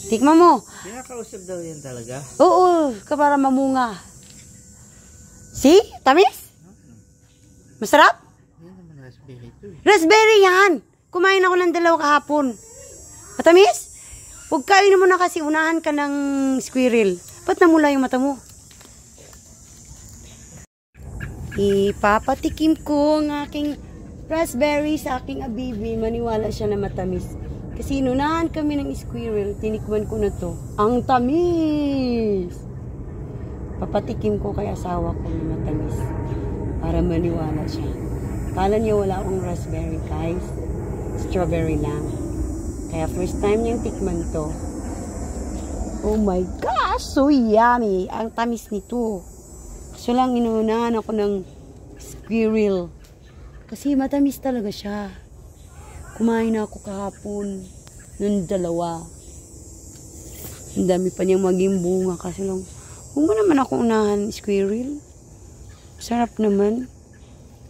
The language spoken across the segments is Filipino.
Tikman mo. Kinakausap daw yan talaga. Oo, para mamunga. See? Tamis? Masarap? Yan naman raspberry ito eh. Raspberry yan! Kumain ako ng 2 kahapon. Matamis? Huwag kainin mo na kasi unahan ka ng squirrel. Ba't namula yung mata mo? Ipapatikim ko ang aking raspberry sa aking abibi. Maniwala siya na matamis. Kasi inunahan kami ng squirrel, tinikman ko na to. Ang tamis! Papatikim ko kay asawa ko na matamis. Para maniwala siya. Kala niya wala akong raspberry, guys. Strawberry lang. Kaya first time niyang tikman to. Oh my gosh! So yummy! Ang tamis nito. Kaso lang inunahan ako ng squirrel. Kasi matamis talaga siya. Kumain na ako kahapon ng 2. Ang dami pa niyang maging bunga. Kasi lang, huwag mo naman ako unahan, squirrel. Sarap naman.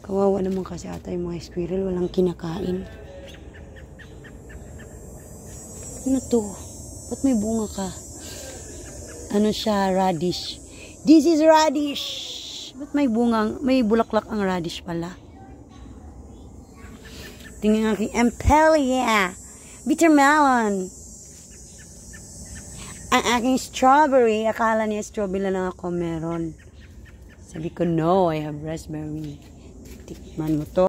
Kawawa naman kasi ata yung mga squirrel. Walang kinakain. Ano to? Ba't may bunga ka? Ano siya? Radish. This is radish. Ba't may bunga? May bulaklak ang radish pala. Tingnan natin. Ampellia. Bitter melon. Ang aking strawberry. Akala niya strawberry lang ako meron. Sabi ko, no, I have raspberry. Tikman mo to.